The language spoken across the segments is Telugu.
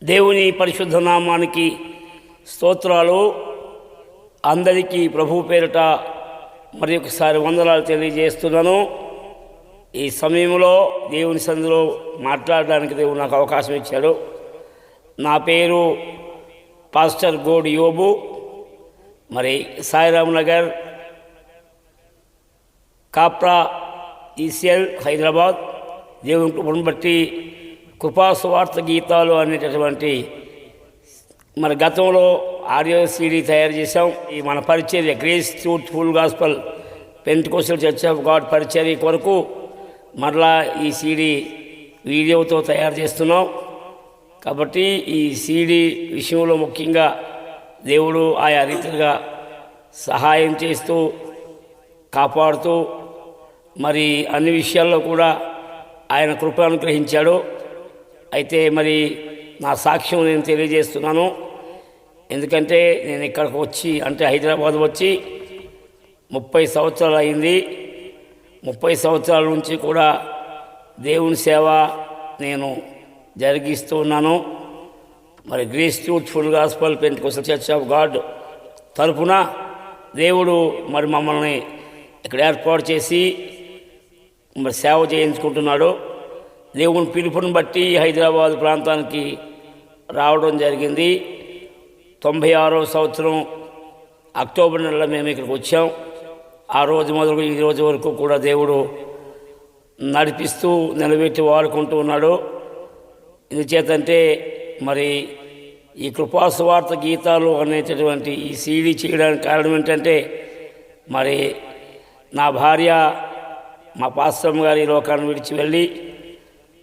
దేవుని పరిశుద్ధ నామానికి స్తోత్రాలు. అందరికీ ప్రభు పేరిట మరి ఒకసారి వందనాలు తెలియజేస్తున్నాను. ఈ సమయంలో దేవుని సన్నిధిలో మాట్లాడడానికి దేవుడు నాకు అవకాశం ఇచ్చాడు. నా పేరు పాస్టర్ గోడి యోబు. మరి సాయిరామ్ నగర్, కాప్రా, ఈసీఎల్, హైదరాబాద్. దేవుని కృపను బట్టి కృపా సువార్త గీతాలు అనేటటువంటి మరి గతంలో ఆడియో సీడీ తయారు చేశాం. ఈ మన పరిచర్య grace truth full gospel Pentecostal church of God పరిచర్య కొరకు మరలా ఈ సీడీ వీడియోతో తయారు చేస్తున్నాం. కాబట్టి ఈ సీడీ విషయంలో ముఖ్యంగా దేవుడు ఆయా రీతిగా సహాయం చేస్తూ కాపాడుతూ మరి అన్ని విషయాల్లో కూడా ఆయన కృప అనుగ్రహించాడు. అయితే మరి నా సాక్ష్యం నేను తెలియజేస్తున్నాను. ఎందుకంటే నేను ఇక్కడికి వచ్చి అంటే హైదరాబాద్ వచ్చి 30 సంవత్సరాలు అయింది. 30 సంవత్సరాల నుంచి కూడా దేవుని సేవ నేను జరిగిస్తూ ఉన్నాను. మరి grace truth full gospel Pentecostal church of God తరఫున దేవుడు మరి మమ్మల్ని ఇక్కడ ఏర్పాటు చేసి మరి సేవ చేయించుకుంటున్నాడు. దేవుని పిలుపుని బట్టి హైదరాబాద్ ప్రాంతానికి రావడం జరిగింది. 96వ సంవత్సరం అక్టోబర్ నెలలో మేము ఇక్కడికి వచ్చాం. ఆ రోజు మొదలు ఈ రోజు వరకు కూడా దేవుడు నడిపిస్తూ నిలబెట్టి వాడుకుంటూ ఉన్నాడు. ఎందుచేతంటే మరి ఈ కృపా సువార్త గీతాలు అనేటటువంటి ఈ సీడీ చేయడానికి కారణం ఏంటంటే మరి నా భార్య మా పాస్టర్ గారి లోకాన్ని విడిచి వెళ్ళి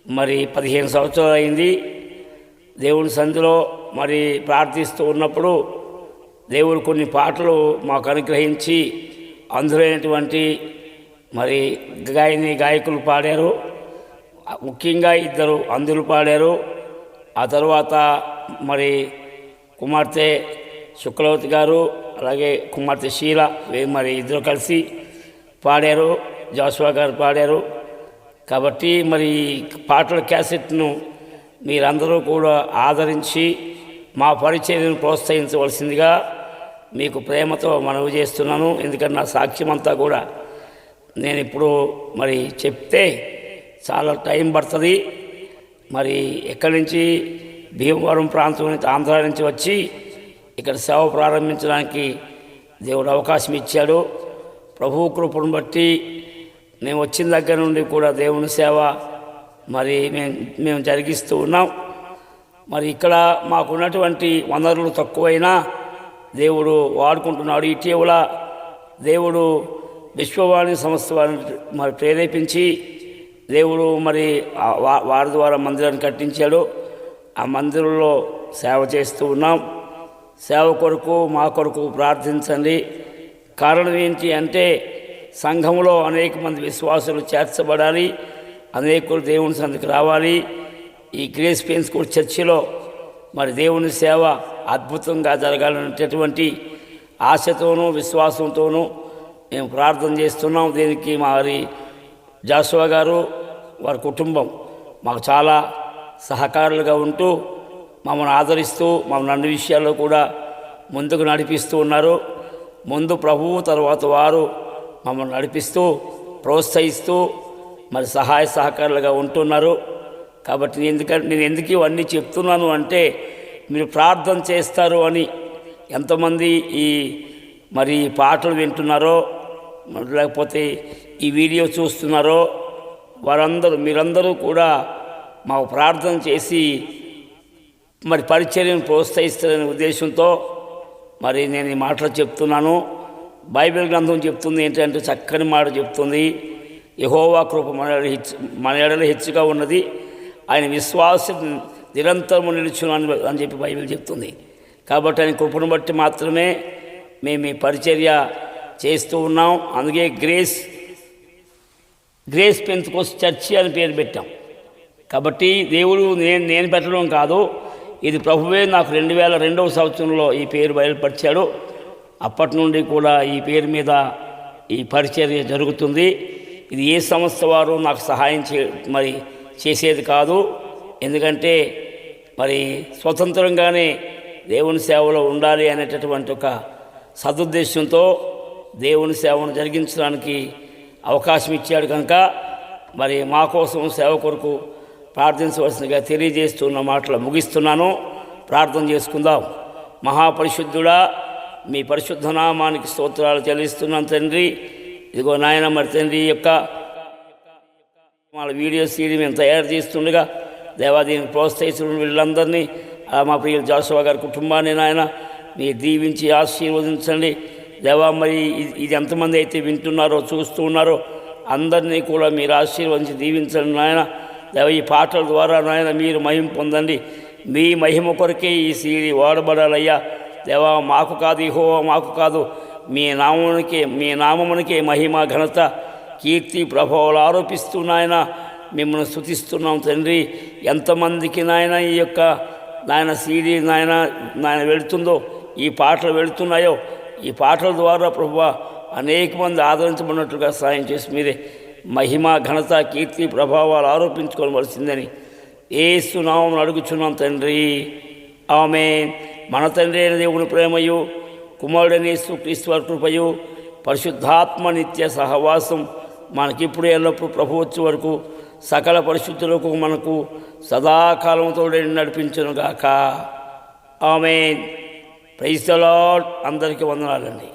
మరి 15 సంవత్సరాలు అయింది. దేవుని సన్నిధిలో మరి ప్రార్థిస్తూ ఉన్నప్పుడు దేవుడు కొన్ని పాటలు మాకు అనుగ్రహించి అందులోనటువంటి మరి గాయకులు పాడారు. ముఖ్యంగా 2 అందులు పాడారు. ఆ తర్వాత మరి కుమార్తె శుక్లవతి గారు అలాగే కుమార్తె శీల మరి 2 కలిసి పాడారు. జాషువా గారు పాడారు. కాబట్టి మరి పాటల క్యాసెట్ను మీరందరూ కూడా ఆదరించి మా పరిచర్యను ప్రోత్సహించవలసిందిగా మీకు ప్రేమతో మనవి చేస్తున్నాను. ఎందుకంటే నా సాక్ష్యం అంతా కూడా నేను ఇప్పుడు మరి చెప్తే చాలా టైం పడుతుంది. మరి ఎక్కడి నుంచి భీమవరం ప్రాంతం నుంచి ఆంధ్ర నుంచి వచ్చి ఇక్కడ సేవ ప్రారంభించడానికి దేవుడు అవకాశం ఇచ్చాడు. ప్రభు కృపను బట్టి మేము వచ్చిన దగ్గర నుండి కూడా దేవుని సేవ మరి మేము జరిగిస్తూ ఉన్నాం. మరి ఇక్కడ మాకున్నటువంటి వనరులు తక్కువైనా దేవుడు వాడుకుంటున్నాడు. ఇటీవల దేవుడు విశ్వవాణి సంస్థ వారిని మరి ప్రేరేపించి దేవుడు మరి వారి ద్వారా మందిరాన్ని కట్టించాడు. ఆ మందిరంలో సేవ చేస్తూ ఉన్నాం. సేవ కొరకు మా కొరకు ప్రార్థించండి. కారణం ఏంటి అంటే సంఘంలో అనేక మంది విశ్వాసులు చేర్చబడాలి, అనేకులు దేవుని సన్నిధికి రావాలి. ఈ గ్రేస్ పెంటెకోస్టల్ చర్చిలో మరి దేవుని సేవ అద్భుతంగా జరగాలనేటటువంటి ఆశతోనూ విశ్వాసంతోనూ మేము ప్రార్థన చేస్తున్నాం. దీనికి మరి జాషువా గారు వారి కుటుంబం మాకు చాలా సహకారులుగా ఉంటూ మమ్మల్ని ఆదరిస్తూ మమ్మల్ని అన్ని విషయాల్లో కూడా ముందుకు నడిపిస్తూ ఉన్నారు. ముందు ప్రభువు తర్వాత వారు మమ్మల్ని నడిపిస్తూ ప్రోత్సహిస్తూ మరి సహాయ సహకారులుగా ఉంటున్నారు. కాబట్టి నేను ఎందుకు ఇవన్నీ చెప్తున్నాను అంటే మీరు ప్రార్థన చేస్తారు అని. ఎంతమంది ఈ మరి పాటలు వింటున్నారో లేకపోతే ఈ వీడియో చూస్తున్నారో మీరందరూ కూడా మాకు ప్రార్థన చేసి మరి పరిచర్యను ప్రోత్సహిస్తారనే ఉద్దేశంతో మరి నేను ఈ మాటలు చెప్తున్నాను. బైబిల్ గ్రంథం చెప్తుంది ఏంటంటే చక్కని మాట చెప్తుంది. యెహోవా కృప మన ఎడల హెచ్చుగా ఉన్నది, ఆయన విశ్వాసం నిరంతరము నిలుచును అని చెప్పి బైబిల్ చెప్తుంది. కాబట్టి ఆయన కృపను బట్టి మాత్రమే మేము ఈ పరిచర్య చేస్తూ ఉన్నాం. అందుకే గ్రేస్ పెంటెకోస్టల్ చర్చి అని పేరు పెట్టాం. కాబట్టి దేవుడు నేను పెట్టడం కాదు, ఇది ప్రభువే నాకు 2002వ సంవత్సరంలో ఈ పేరు బయలుపరిచాడు. అప్పటి నుండి కూడా ఈ పేరు మీద ఈ పరిచర్య జరుగుతుంది. ఇది ఏ సంస్థ వారు నాకు సహాయం చేసేది కాదు. ఎందుకంటే మరి స్వతంత్రంగానే దేవుని సేవలో ఉండాలి అనేటటువంటి ఒక సదుద్దేశంతో దేవుని సేవను జరిగించడానికి అవకాశం ఇచ్చాడు కనుక మరి మా కోసం సేవ కొరకు ప్రార్థించవలసిందిగా తెలియజేస్తున్న మాటలు ముగిస్తున్నాను. ప్రార్థన చేసుకుందాం. మహాపరిశుద్ధుడా, మీ పరిశుద్ధ నామానికి స్తోత్రాలు చెల్లిస్తున్నాను తండ్రి. ఇదిగో నాయన, మరి తండ్రి యొక్క వాళ్ళ వీడియో సీడీ మేము తయారు చేస్తుండగా దేవా దీన్ని ప్రోత్సహిస్తున్న వీళ్ళందరినీ, మా ప్రియులు జాషువా గారి కుటుంబాన్ని నాయన మీరు దీవించి ఆశీర్వదించండి దేవా. మరి ఇది ఎంతమంది అయితే వింటున్నారో చూస్తూ ఉన్నారో అందరినీ కూడా మీరు ఆశీర్వదించి దీవించండి నాయన. దేవ ఈ పాటల ద్వారా నాయన మీరు మహిమ పొందండి. మీ మహిమ కొరకే ఈ సీడీ వాడబడాలయ్యా దేవా. మాకు కాదు, యెహోవా మాకు కాదు, మీ నామమునికే మహిమ, ఘనత, కీర్తి, ప్రభావాలు ఆరోపిస్తూ నాయన మిమ్మల్ని స్తుతిస్తున్నాం తండ్రి. ఎంతమందికి నాయన ఈ యొక్క నాయన సీడీ నాయన వెళుతుందో, ఈ పాటలు వెళుతున్నాయో, ఈ పాటల ద్వారా ప్రభువా అనేక మంది ఆదరించబడినట్లుగా సాయం చేసి మీరే మహిమ, ఘనత, కీర్తి, ప్రభావాలు ఆరోపించుకోవలసిందని యేసు నామమున అడుగుచున్నాం తండ్రి. ఆమేన్. మన తండ్రి అయిన దేవుని ప్రేమయు, కుమారుడైన యేసుక్రీస్తు వారి కృపయు, పరిశుద్ధాత్మ నిత్య సహవాసం మనకిప్పుడు ఎల్లప్పుడు ప్రభు వచ్చే వరకు సకల పరిశుద్ధులకు మనకు సదాకాలంతో నడిపించునుగాక. ఆమేన్. Praise the lord. అందరికీ వందనాలండి.